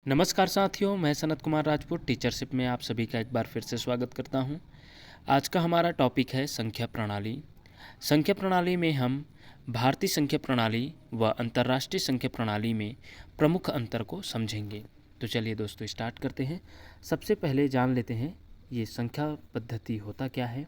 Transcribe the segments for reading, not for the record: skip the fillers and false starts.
नमस्कार साथियों, मैं सनत कुमार राजपूत टीचरशिप में आप सभी का एक बार फिर से स्वागत करता हूं। आज का हमारा टॉपिक है संख्या प्रणाली। संख्या प्रणाली में हम भारतीय संख्या प्रणाली व अंतर्राष्ट्रीय संख्या प्रणाली में प्रमुख अंतर को समझेंगे। तो चलिए दोस्तों स्टार्ट करते हैं। सबसे पहले जान लेते हैं ये संख्या पद्धति होता क्या है।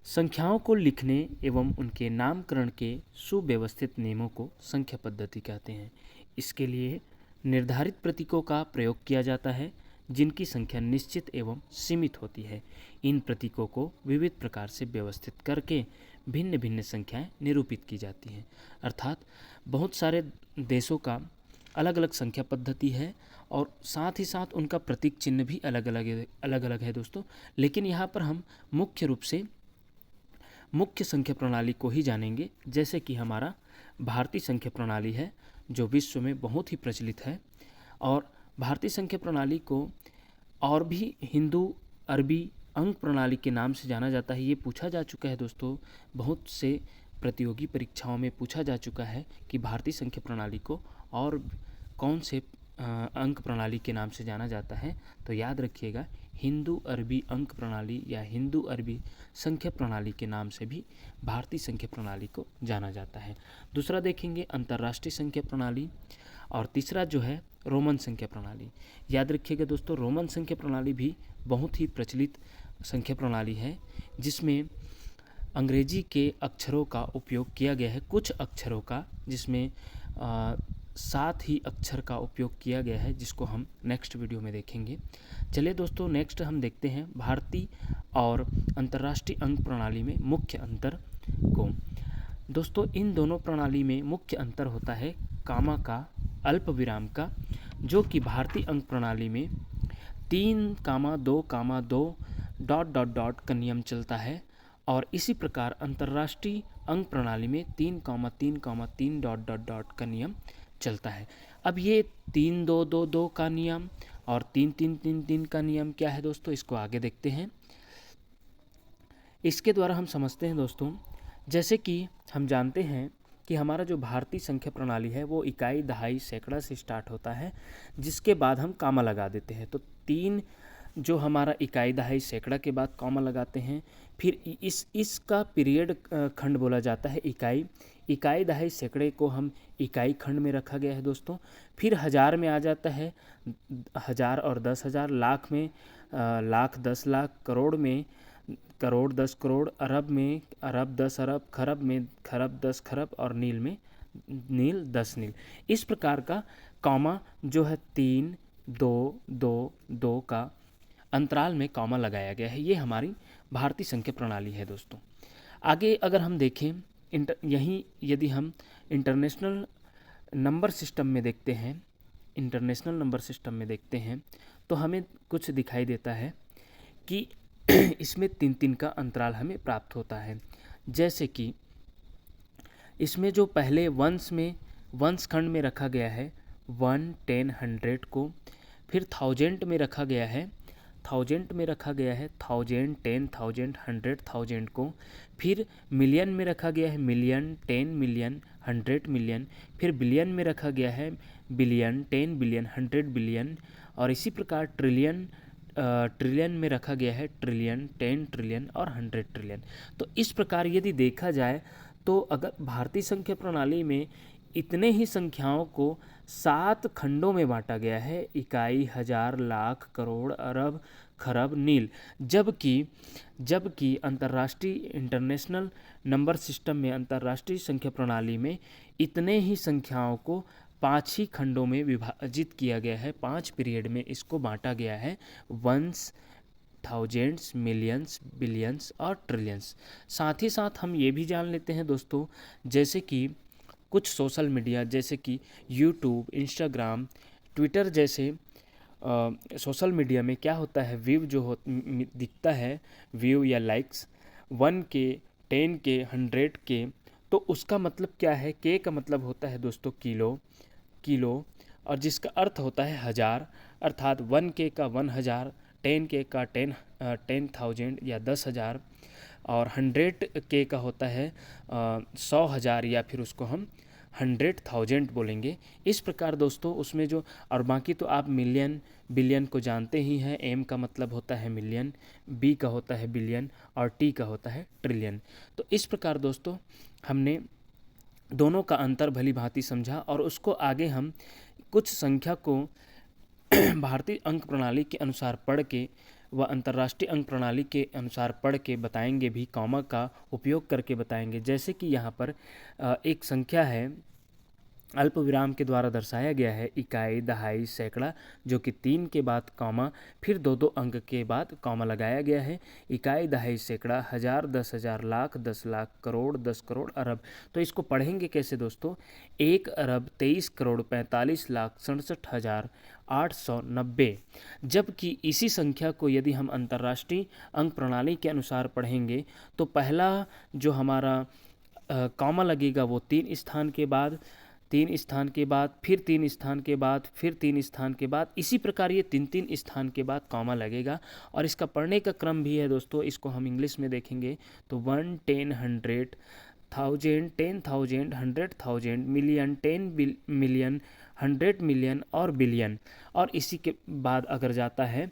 संख्याओं को लिखने एवं उनके नामकरण के सुव्यवस्थित नियमों को संख्या पद्धति कहते हैं। इसके लिए निर्धारित प्रतीकों का प्रयोग किया जाता है जिनकी संख्या निश्चित एवं सीमित होती है। इन प्रतीकों को विविध प्रकार से व्यवस्थित करके भिन्न भिन्न संख्याएं निरूपित की जाती हैं। अर्थात बहुत सारे देशों का अलग अलग संख्या पद्धति है और साथ ही साथ उनका प्रतीक चिन्ह भी अलग अलग है दोस्तों। लेकिन यहाँ पर हम मुख्य रूप से मुख्य संख्या प्रणाली को ही जानेंगे, जैसे कि हमारा भारतीय संख्या प्रणाली है जो विश्व में बहुत ही प्रचलित है। और भारतीय संख्या प्रणाली को और भी हिंदू अरबी अंक प्रणाली के नाम से जाना जाता है। ये पूछा जा चुका है दोस्तों, बहुत से प्रतियोगी परीक्षाओं में पूछा जा चुका है कि भारतीय संख्या प्रणाली को और कौन से अंक प्रणाली के नाम से जाना जाता है। तो याद रखिएगा, हिंदू अरबी अंक प्रणाली या हिंदू अरबी संख्या प्रणाली के नाम से भी भारतीय संख्या प्रणाली को जाना जाता है। दूसरा देखेंगे अंतर्राष्ट्रीय संख्या प्रणाली, और तीसरा जो है रोमन संख्या प्रणाली। याद रखिएगा दोस्तों, रोमन संख्या प्रणाली भी बहुत ही प्रचलित संख्या प्रणाली है जिसमें अंग्रेजी के अक्षरों का उपयोग किया गया है, कुछ अक्षरों का, जिसमें 7 ही अक्षर का उपयोग किया गया है, जिसको हम नेक्स्ट वीडियो में देखेंगे। चलिए दोस्तों, नेक्स्ट हम देखते हैं भारतीय और अंतर्राष्ट्रीय अंक प्रणाली में मुख्य अंतर को। दोस्तों, इन दोनों प्रणाली में मुख्य अंतर होता है कामा का, अल्प विराम का, जो कि भारतीय अंक प्रणाली में 3,2,2 ... का नियम चलता है, और इसी प्रकार अंतर्राष्ट्रीय अंक प्रणाली में 3,3,3 ... का नियम चलता है। अब ये 3,2,2,2 का नियम और 3,3,3,3 का नियम क्या है दोस्तों, इसको आगे देखते हैं। इसके द्वारा हम समझते हैं दोस्तों, जैसे कि हम जानते हैं कि हमारा जो भारतीय संख्या प्रणाली है वो इकाई, दहाई, सैकड़ा से स्टार्ट होता है, जिसके बाद हम कामा लगा देते हैं। तो 3 जो हमारा इकाई, दहाई, सैकड़ा के बाद कॉमा लगाते हैं। फिर इसका पीरियड खंड बोला जाता है इकाई, दहाई, सैकड़े को हम इकाई खंड में रखा गया है दोस्तों। फिर हज़ार में आ जाता है 1000 और 10,000, लाख में लाख, 10 लाख, करोड़ में करोड़, 10 करोड़, अरब में अरब, 10 अरब, खरब में खरब, 10 खरब, और नील में नील, 10 नील। इस प्रकार का कॉमा जो है 3, 2, 2, 2 का अंतराल में कॉमा लगाया गया है। ये हमारी भारतीय संख्या प्रणाली है दोस्तों। आगे अगर हम देखें, यहीं यदि हम इंटरनेशनल नंबर सिस्टम में देखते हैं, तो हमें कुछ दिखाई देता है कि इसमें 3-3 का अंतराल हमें प्राप्त होता है। जैसे कि इसमें जो पहले वंश खंड में रखा गया है 1, 10, 100 को, फिर थाउजेंड में रखा गया है 1000, 10, 1000, 100, 1000 को, फिर मिलियन में रखा गया है मिलियन, 10 मिलियन, 100 मिलियन, फिर बिलियन में रखा गया है बिलियन, 10 बिलियन, 100 बिलियन, और इसी प्रकार ट्रिलियन में रखा गया है ट्रिलियन, 10 ट्रिलियन और 100 ट्रिलियन। तो इस प्रकार यदि देखा जाए तो अगर भारतीय संख्या प्रणाली में इतने ही संख्याओं को 7 खंडों में बांटा गया है, इकाई, हज़ार, लाख, करोड़, अरब, खरब, नील। जबकि अंतर्राष्ट्रीय इंटरनेशनल नंबर सिस्टम में, अंतर्राष्ट्रीय संख्या प्रणाली में इतने ही संख्याओं को 5 ही खंडों में विभाजित किया गया है, 5 पीरियड में इसको बांटा गया है, वंस, थाउजेंड्स, मिलियंस, बिलियंस और ट्रिलियंस। साथ ही साथ हम ये भी जान लेते हैं दोस्तों, जैसे कि कुछ सोशल मीडिया जैसे कि यूट्यूब, इंस्टाग्राम, ट्विटर जैसे सोशल मीडिया में क्या होता है, व्यू जो दिखता है, व्यू या लाइक्स 1 के, 10 के, 100 के, तो उसका मतलब क्या है, के का मतलब होता है दोस्तों किलो, और जिसका अर्थ होता है हज़ार, अर्थात 1 के का 1000, 10 के का 10,000 या 10,000, और 100 के का होता है 100,000, या फिर उसको हम 100,000 बोलेंगे। इस प्रकार दोस्तों उसमें जो, और बाकी तो आप मिलियन बिलियन को जानते ही हैं। एम का मतलब होता है मिलियन, बी का होता है बिलियन और टी का होता है ट्रिलियन। तो इस प्रकार दोस्तों हमने दोनों का अंतर भली भांति समझा और उसको आगे हम कुछ संख्या को भारतीय अंक प्रणाली के अनुसार पढ़ के व अंतर्राष्ट्रीय अंक प्रणाली के अनुसार पढ़ के बताएंगे भी, कॉमा का उपयोग करके बताएंगे। जैसे कि यहाँ पर एक संख्या है, अल्प विराम के द्वारा दर्शाया गया है, इकाई, दहाई, सैकड़ा, जो कि 3 के बाद कॉमा, फिर 2-2 अंक के बाद कॉमा लगाया गया है। इकाई, दहाई, सैकड़ा, 1000, 10,000, लाख, 10 लाख, करोड़, 10 करोड़, अरब। तो इसको पढ़ेंगे कैसे दोस्तों? 1 अरब 23 करोड़ 45 लाख 67,890। जबकि इसी संख्या को यदि हम अंतर्राष्ट्रीय अंक प्रणाली के अनुसार पढ़ेंगे तो पहला जो हमारा कॉमा लगेगा वो 3 स्थान के बाद, 3 स्थान के बाद, फिर 3 स्थान के बाद, फिर 3 स्थान के बाद, इसी प्रकार ये 3-3 स्थान के बाद कॉमा लगेगा। और इसका पढ़ने का क्रम भी है दोस्तों, इसको हम इंग्लिश में देखेंगे तो 1, 10, 100, 1000, 10,000, 100,000, मिलियन, 10 मिलियन, 100 मिलियन और बिलियन। और इसी के बाद अगर जाता है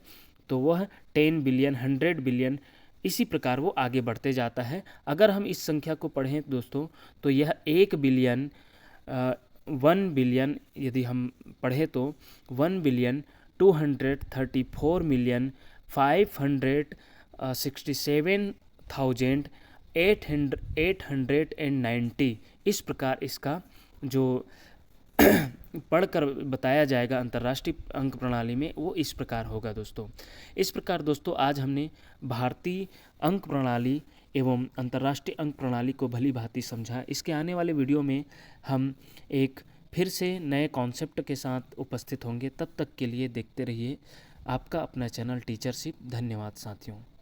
तो वह 10 बिलियन, 100 बिलियन, इसी प्रकार वो आगे बढ़ते जाता है। अगर हम इस संख्या को पढ़ें दोस्तों तो यह 1 बिलियन, 1 बिलियन यदि हम पढ़ें तो 1 बिलियन 234 मिलियन 567,890, इस प्रकार इसका जो पढ़कर बताया जाएगा अंतर्राष्ट्रीय अंक प्रणाली में वो इस प्रकार होगा दोस्तों। इस प्रकार दोस्तों आज हमने भारतीय अंक प्रणाली एवं अंतर्राष्ट्रीय अंक प्रणाली को भली भांति समझा। इसके आने वाले वीडियो में हम एक फिर से नए कॉन्सेप्ट के साथ उपस्थित होंगे। तब तक के लिए देखते रहिए आपका अपना चैनल टीचरशिप। धन्यवाद साथियों।